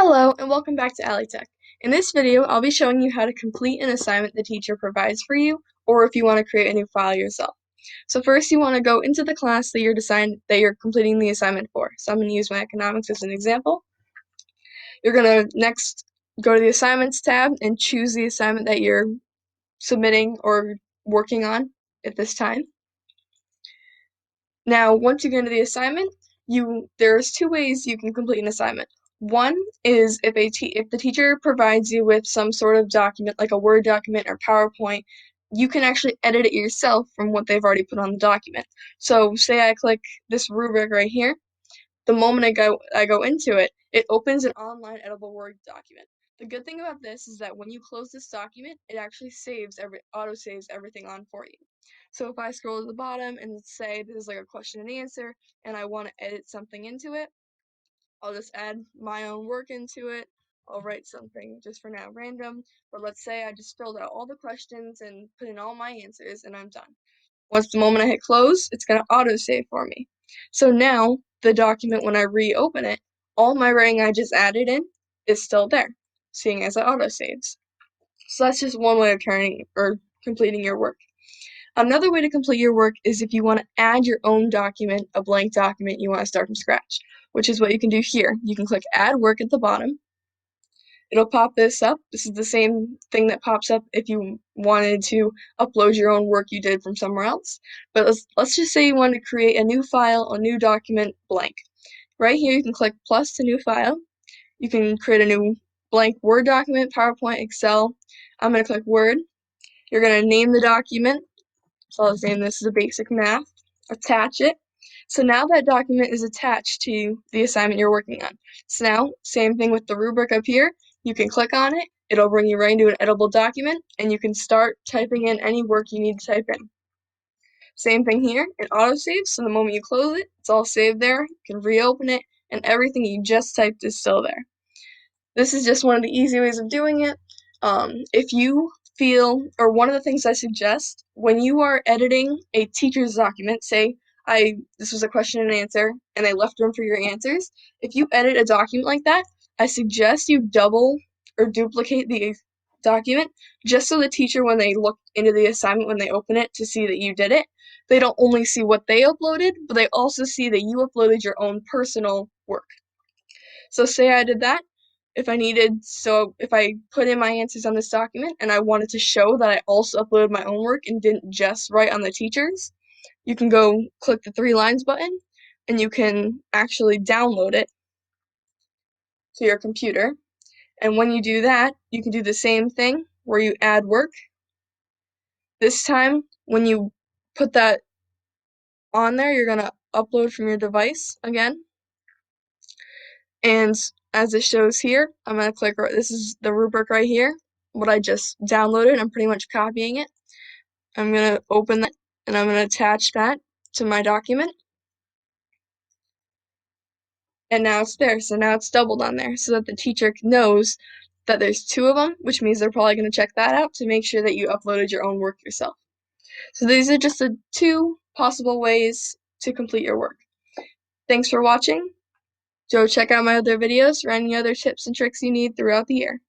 Hello and welcome back to AliTech. In this video, I'll be showing you how to complete an assignment the teacher provides for you, or if you want to create a new file yourself. So first, you want to go into the class that you're completing the assignment for. So I'm going to use my economics as an example. You're going to next go to the assignments tab and choose the assignment that you're submitting or working on at this time. Now, once you get into the assignment, there's two ways you can complete an assignment. One is if the teacher provides you with some sort of document, like a Word document or PowerPoint, you can actually edit it yourself from what they've already put on the document. So say I click this rubric right here, the moment I go into it, it opens an online editable Word document. The good thing about this is that when you close this document, it actually auto-saves everything on for you. So if I scroll to the bottom and say this is like a question and answer and I want to edit something into it, I'll just add my own work into it. I'll write something just for now random, but let's say I just filled out all the questions and put in all my answers and I'm done. Once the moment I hit close, it's going to autosave for me. So now the document, when I reopen it, all my writing I just added in is still there, seeing as it autosaves. So that's just one way of turning or completing your work. Another way to complete your work is if you want to add your own document, a blank document you want to start from scratch, which is what you can do here. You can click Add Work at the bottom. It'll pop this up. This is the same thing that pops up if you wanted to upload your own work you did from somewhere else. But let's just say you want to create a new file, a new document, blank. Right here you can click plus to new file. You can create a new blank Word document, PowerPoint, Excel. I'm going to click Word. You're going to name the document. So I'll just name this as a basic math. Attach it. So now that document is attached to the assignment you're working on. So now, same thing with the rubric up here. You can click on it. It'll bring you right into an editable document, and you can start typing in any work you need to type in. Same thing here. It autosaves, so the moment you close it, it's all saved there. You can reopen it, and everything you just typed is still there. This is just one of the easy ways of doing it. If you feel, or one of the things I suggest, when you are editing a teacher's document, say this was a question and answer, and I left room for your answers. If you edit a document like that, I suggest you double or duplicate the document, just so the teacher, when they look into the assignment, when they open it to see that you did it, they don't only see what they uploaded, but they also see that you uploaded your own personal work. So say I did that. If I put in my answers on this document and I wanted to show that I also uploaded my own work and didn't just write on the teacher's, you can go click the 3 lines button and you can actually download it to your computer. And when you do that, you can do the same thing where you add work. This time, when you put that on there, you're going to upload from your device again. And as it shows here, I'm going to click, this is the rubric right here, what I just downloaded. I'm pretty much copying it. I'm going to open that and I'm going to attach that to my document. And now it's there. So now it's doubled on there so that the teacher knows that there's 2 of them, which means they're probably going to check that out to make sure that you uploaded your own work yourself. So these are just the 2 possible ways to complete your work. Thanks for watching. Go check out my other videos for any other tips and tricks you need throughout the year.